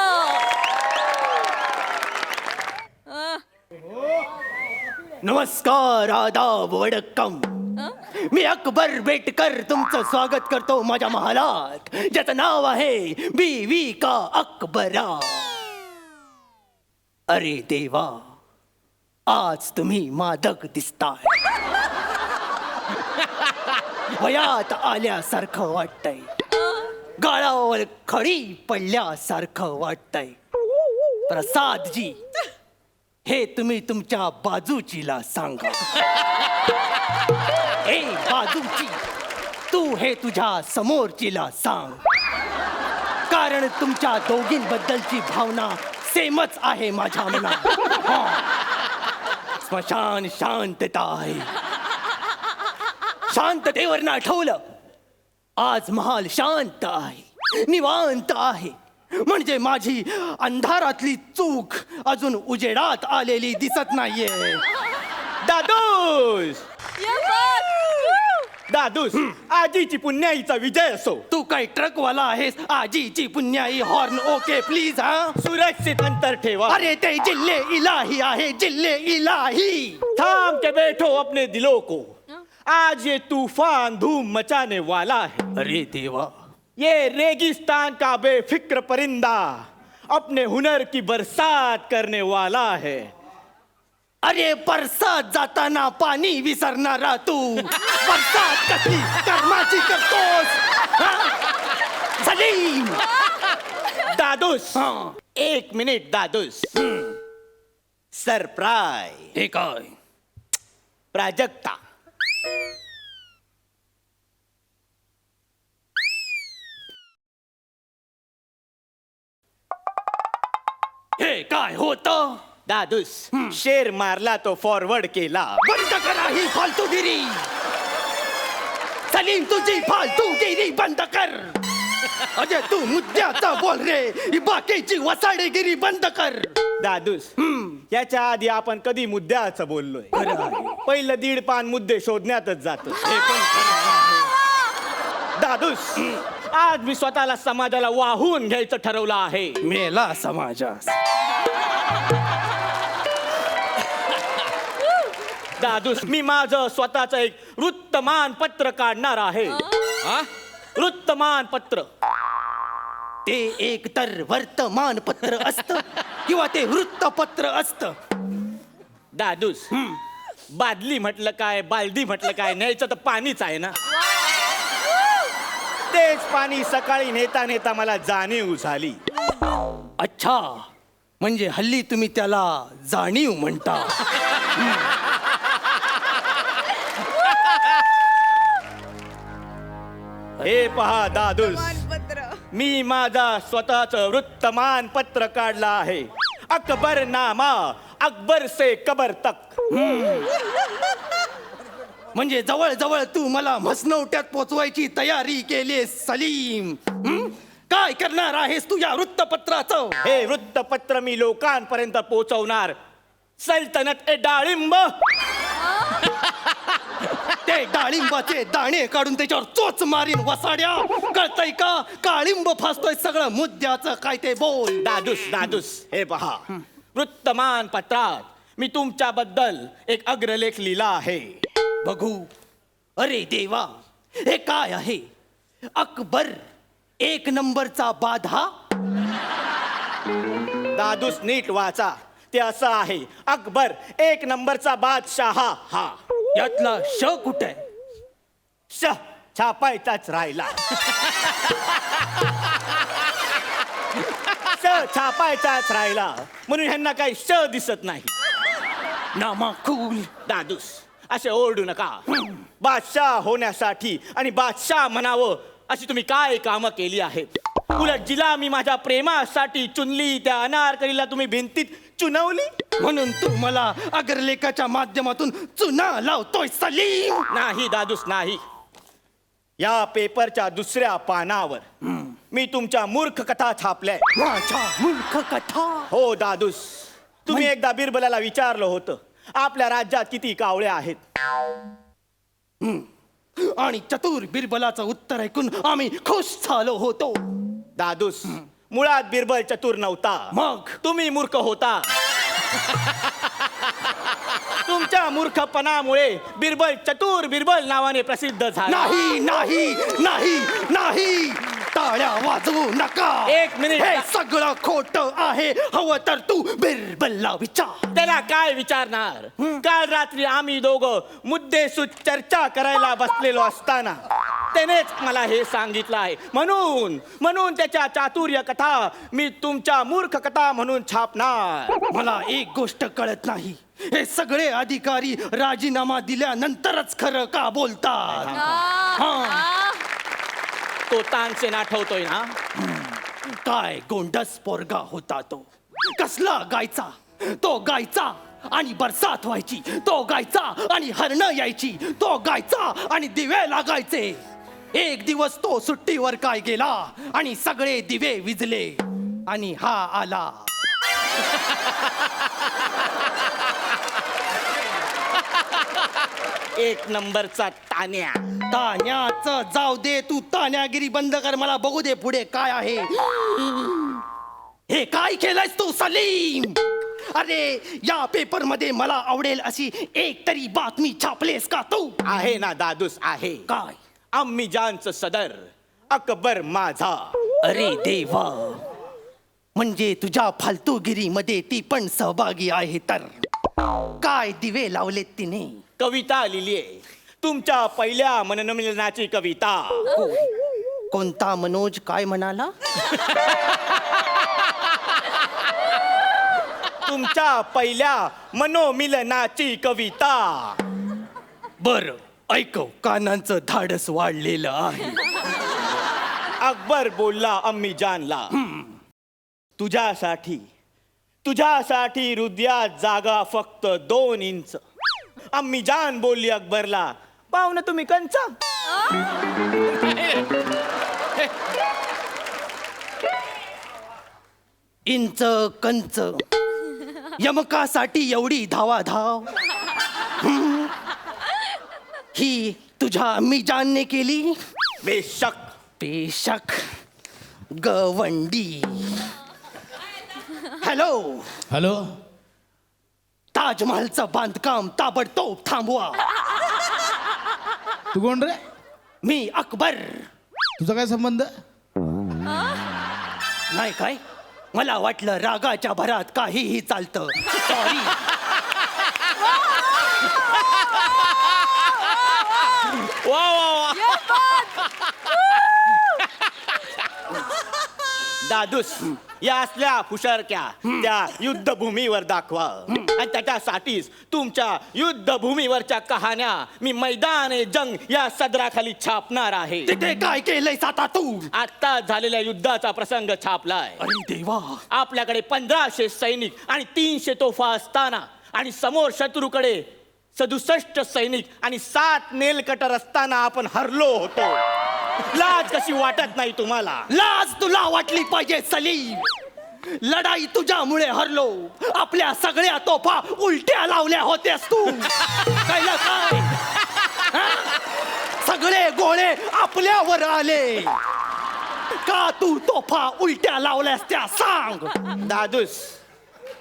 नमस्कार, आदाब, वडक्कम. मी अकबर बेटकर तुमचं स्वागत करतो माझ्या महालात, ज्याचं नाव आहे बीवी का अकबरा. अरे देवा, आज तुम्ही मादक दिसताय. वयात आल्यासारखं वाटतंय, गाळावर खडी पडल्यासारखं वाटतंय. प्रसादजी, हे तुम्ही तुमच्या बाजूचीला सांगा. ए बाजूची, तू हे तुझ्या समोरचीला सांग, कारण तुमच्या दोघींबद्दलची भावना सेमच आहे माझ्या मनात. स्मशान शांतता आहे. शांततेवर ना ठेवलं, आज महाल शांत आहे, निवांत आहे. म्हणजे माझी अंधारातली चूक अजून उजेडात आलेली दिसत नाहीये. दादूस दादूस, आजीची पुण्याईचा विजय असो. तू काय ट्रकवाला आहेस? आजीची पुण्याई हॉर्न ओके प्लीज. हा, सुरक्षित अंतर ठेवा. अरे ते जिल्हे इलाही आहे, जिल्हे इलाही. थाम के बैठो अपने दिलों को, आज ये तूफान धूम मचाने वाला है. अरे देवा, ये रेगिस्तान का बेफिक्र परिंदा अपने हुनर की बरसात करने वाला है. अरे बरसात जाताना पाणी विसरणारा तू, बरसात कसली कर्माची करतोस? हा? सलीम, दादूस, हा. 1 मिनिट दादूस. सरप्राईज. हे काय? प्राजक्ता. हे काय होतं? दादूस, शेर मारला तो फॉरवर्ड केला. बंद करा ही फालतूगिरी. सलीम, तुझी फालतूगिरी बंद कर. अजय, तू मुद्द्याचा बोल रे, ही बाकीची वसाडेगिरी बंद कर. दादूस, याच्या आधी आपण कधी मुद्द्याचं बोललोय? पहिलं 1.5 पान मुद्दे शोधण्यातच जात. दादूस, आज मी स्वतःला समाजाला वाहून घ्यायचं ठरवलं आहे. मेला समाजास. दादूस, मी माझं स्वतःचं एक वृत्तमानपत्र काढणार आहे. वृत्तमानपत्र. ते एक तर वर्तमानपत्र असतं किंवा ते वृत्तपत्र असतं. दादूस, बादली म्हटलं काय, बालदी म्हटलं काय, न्यायचं तर पाणीच आहे ना. तेच पाणी सकाळी नेता नेता मला जाणीव झाली. अच्छा, म्हणजे हल्ली तुम्ही त्याला जाणीव म्हणता. हे पहा दादूस, मी माझा स्वतःच वृत्तमानपत्र काढला आहे. अकबर नामा, अकबर से कबर तक. म्हणजे जवळ जवळ तू मला म्हसनवट्यात पोचवायची तयारी केली सलीम. काय करणार आहेस तू या वृत्तपत्राचं? हे वृत्तपत्र मी लोकांपर्यंत पोहोचवणार. सल्तनत ए डाळिंब. ते डाळिंबाचे दाणे काढून त्याच्यावर चोच मारीन वसाड्या. कळतय का? काळिंब फासतोय सगळं मुद्द्याचं काय ते बोल. दादूस, हे पहा, वृत्तमानपत्रात मी तुमच्याबद्दल एक अग्रलेख लिहिला आहे. बघू. अरे देवा, हे काय आहे? अकबर 1 नंबरचा बाधा. दादूस, नीट वाचा. ते असं आहे, अकबर 1 नंबरचा बादशाह. हा, यातला श कुठे? श छापायचाच राहिला. श छापायचाच राहिला म्हणून ह्यांना काही श दिसत नाही. नामाकूल. दादूस, असे ओरडू नका. बादशाह होण्यासाठी आणि बादशाह म्हणावं अशी तुम्ही काय कामं केली आहेत? उलट जिला मी माझ्या प्रेमासाठी चुनली, त्या अनारकलीला तुम्ही भिंतीत चुनवली. म्हणून तू मला अग्रलेखाच्या माध्यमातून चुना लावतोय सलीम. नाही दादूस, नाही. या पेपरच्या 2ऱ्या पानावर मी तुमच्या मूर्ख कथा छापल्या. माझ्या मूर्ख कथा. हो दादूस, तुम्ही एकदा बिरबलाला विचारलं होतं आपल्या राज्यात किती कावळे आहेत. आणि चतुर बिरबलाचं उत्तर ऐकून आम्ही खुश झालो होतो. दादूस, मुळात बिरबल चतुर नव्हता, मग तुम्ही मूर्ख होता. तुमच्या तुमच्या मूर्खपणामुळे बिरबल चतुर बिरबल नावाने प्रसिद्ध झाला. नाही नाही नाही नाही, टाळ्या वाजवू नका. एक मिनिट. हे सगळं खोट आहे. हवं तर तू बिरबलला विचार. त्याला काय विचारणार? काल रात्री आम्ही दोघं मुद्देसूद चर्चा करायला बसलेलो असताना त्यानेच मला हे सांगितलं आहे. म्हणून त्याच्या चातुर्य कथा मी तुमच्या मूर्ख कथा म्हणून छापणार. मला एक गोष्ट कळत नाही, हे सगळे अधिकारी राजीनामा दिल्यानंतरच खरं का बोलतात? तो तानसेन आठवतोय ना? काय गोंडस पोरगा होता तो. कसला गायचा तो, गायचा आणि बरसात व्हायची. तो गायचा आणि हरणं यायची. तो गायचा आणि दिवे लागायचे. एक दिवस तो सुट्टीवर काय गेला आणि सगळे दिवे विझले आणि हा आला. एक नंबरचा तान्या. तान्याचं जाऊ दे, तू तान्यागिरी बंद कर. मला बघू दे पुढे काय आहे. हे काय केलंयस तू सलीम? अरे या पेपर मध्ये मला आवडेल अशी एक तरी बातमी छापलेस का तू? आहे ना दादूस, आहे. काय? अम्मी जानचं सदर अकबर माझा. अरे देवा, म्हणजे तुझ्या फालतूगिरीमध्ये ती पण सहभागी आहे तर? काय दिवे लावलेत तिने? कविता लिहिलीये, तुमच्या पहिल्या मनोमिलनाची कविता. कोणता मनोज काय म्हणाला? तुमच्या पहिल्या मनोमिलनाची कविता. बर ऐकव, कानांचं धाडस वाढलेलं आहे. अकबर बोलला अम्मी जानला, तुझ्यासाठी हृदयात जागा फक्त 2 इंच. अम्मी जान बोलली अकबरला, पाहुणं तुम्ही कंच. इंच कंच यमकासाठी एवढी धावाधाव ही तुझ्या अम्मी जानने केली? बेशक. बेशक गवंडी. हॅलो हॅलो, ताजमहलचं बांधकाम ताबडतोब थांबवा. तू कोण रे? मी अकबर. तुझा काय संबंध? नाही काय, मला वाटलं रागाच्या भरात काहीही चालतं. सॉरी. वा वा वा. दादूस, या असल्या फुशारक्या त्या युद्धभूमीवर दाखवा. आणि त्याच्यासाठीच तुमच्या युद्धभूमीवरच्या कहाण्या मी मैदान ए जंग या सदराखाली छापणार आहे. तिथे काय केलंयस आता तू? आता झालेल्या युद्धाचा प्रसंग छापलाय. अरे देवा, आपल्याकडे 1500 सैनिक आणि 300 तोफा असताना आणि समोर शत्रूकडे 67 सैनिक आणि 7 नेलकटर असताना आपण हरलो होतो. लाज कशी वाटत नाही तुम्हाला? लाज तुला वाटली पाहिजे सलीम. लढाई तुझ्यामुळे हरलो. आपल्या सगळ्या तोफा उलट्या लावल्या होत्यास तू. कळलं काय? हा? सगळे गोळे आपल्यावर आले. का तू तोफा उलट्या लावल्यास त्या सांग. दादूस,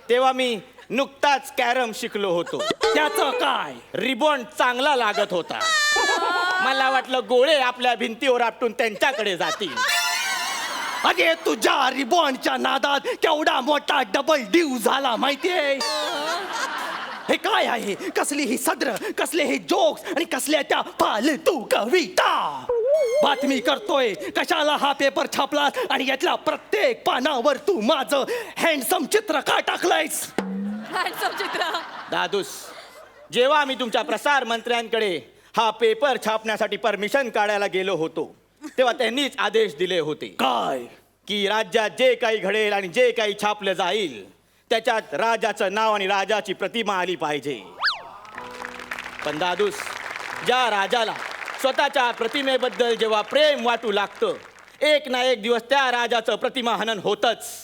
तेव्हा मी नुकताच कॅरम शिकलो होतो. त्याचं काय? रिबॉन्ड चांगला लागत होता. मला वाटलं गोळे आपल्या भिंतीवर आपटून त्यांच्याकडे जातील. अरे तुझ्या रिबॉन्डच्या नादात केवढा मोठा डबल ड्यू झाला माहितीये? हे काय आहे? कसली ही सदर, कसले हे जोक्स आणि कसल्या त्या फालतू कविता. बातमी करतोय कशाला हा पेपर छापलास आणि यातल्या प्रत्येक पानावर तू माझं हँडसम चित्र का टाकलंयस? दादूस, जेव्हा मी तुमच्या प्रसार मंत्र्यांकडे हा पेपर छापण्यासाठी परमिशन काढायला गेलो होतो तेव्हा त्यांनीच आदेश दिले होते. काय? की राज्यात जे काही घडेल आणि जे काही छापलं जाईल त्याच्यात राजाचं नाव आणि राजाची प्रतिमा आली पाहिजे. पण दादूस, ज्या राजाला स्वतःच्या प्रतिमेबद्दल जेव्हा प्रेम वाटू लागतं, एक ना एक दिवस त्या राजाचं प्रतिमा हनन होतच.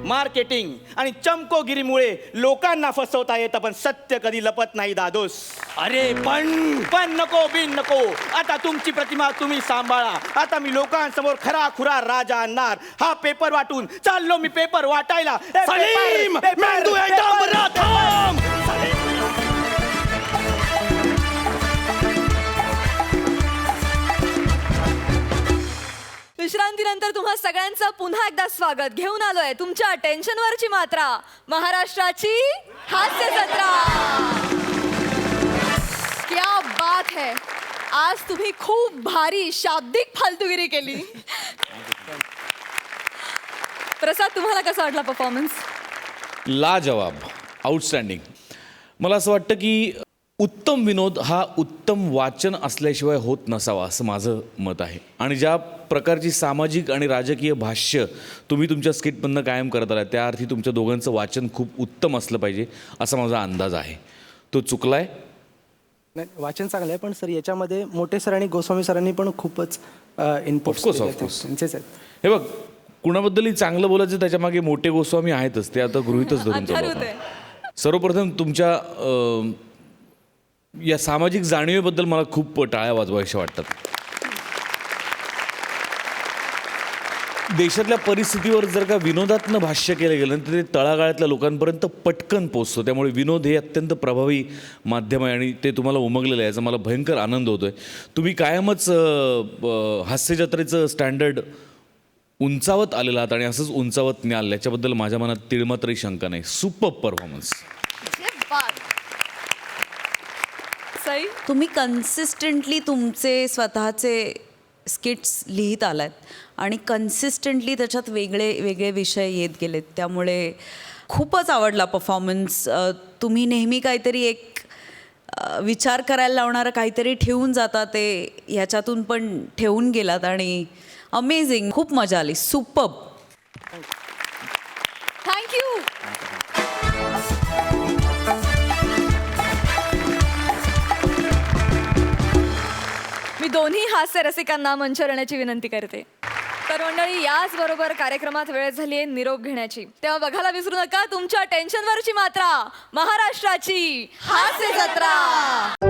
मार्केटिंग आणि चमकोगिरीमुळे लोकांना फसवता येतं, पण सत्य कधी लपत नाही दादोस. अरे पण नको बिन नको. आता तुमची प्रतिमा तुम्ही सांभाळा. आता मी लोकांसमोर खरा खुरा राजा आणणार. हा पेपर वाटून चाललो मी पेपर वाटायला. सलीम, मेंदू एकदम बरा थांब. सलीम. विश्रांतीनंतर तुम्हा सगळ्यांचं पुन्हा एकदा स्वागत घेऊन आलोय तुमच्या टेन्शनवरची मात्रा, महाराष्ट्राची हास्य जत्रा. क्या बात है, आज तुम्ही खूप भारी शाब्दिक फालतुगिरी केली. प्रसाद, तुम्हाला कसा वाटला परफॉर्मन्स? लाजवाब, आउटस्टँडिंग. मला असं वाटतं की उत्तम विनोद हा उत्तम वाचन असल्याशिवाय होत नसावा असं माझं मत आहे. आणि ज्या प्रकारची सामाजिक आणि राजकीय भाष्य तुम्ही तुमच्या स्किटमधनं कायम करत आला त्या अर्थी तुमच्या दोघांचं वाचन खूप उत्तम असलं पाहिजे असा माझा अंदाज आहे. तो चुकलाय? नाही, वाचन चांगलं आहे, पण सर याच्यामध्ये मोठे सर आणि गोस्वामी सरांनी पण खूपच इनपुट त्यांचेच आहेत. हे बघ, कुणाबद्दलही चांगलं बोलायचं त्याच्यामागे मोठे गोस्वामी आहेतच, ते आता गृहीतच धरून चालू अथर्व आता. ते. सर्वप्रथम तुमच्या या सामाजिक जाणीवेबद्दल मला खूप टाळ्या वाजवायच्या वाटतात. देशातल्या परिस्थितीवर जर का विनोदात्मक भाष्य केलं गेलं तर ते तळागाळातल्या लोकांपर्यंत पटकन पोचतो. त्यामुळे विनोद हे अत्यंत प्रभावी माध्यम आहे आणि ते तुम्हाला उमगलेलं आहे, याचा मला भयंकर आनंद होतोय. तुम्ही कायमच हास्यजत्रेचं स्टँडर्ड उंचावत आलेला आहात आणि असंच उंचावत न्याल, याच्याबद्दल माझ्या मनात तिळमात्रही शंका नाही. Super performance. सई, तुम्ही कन्सिस्टंटली तुमचे स्वतःचे स्किट्स लिहित आलात आणि कन्सिस्टंटली त्याच्यात वेगळे वेगळे विषय येत गेलेत, त्यामुळे खूपच आवडला परफॉर्मन्स. तुम्ही नेहमी काहीतरी एक विचार करायला लावणारं काहीतरी ठेवून जाता, ते ह्याच्यातून पण ठेवून गेलात आणि अमेझिंग, खूप मजा आली. सुपर्ब. थँक्यू. मी दोन्ही हास्य रसिकांना मंचावर येण्याची विनंती करते. तर मंडळी, याचबरोबर कार्यक्रमात वेळ झाली आहे निरोप घेण्याची. तेव्हा बघायला विसरू नका तुमच्या टेन्शनवरची मात्रा, महाराष्ट्राची हास्य जत्रा.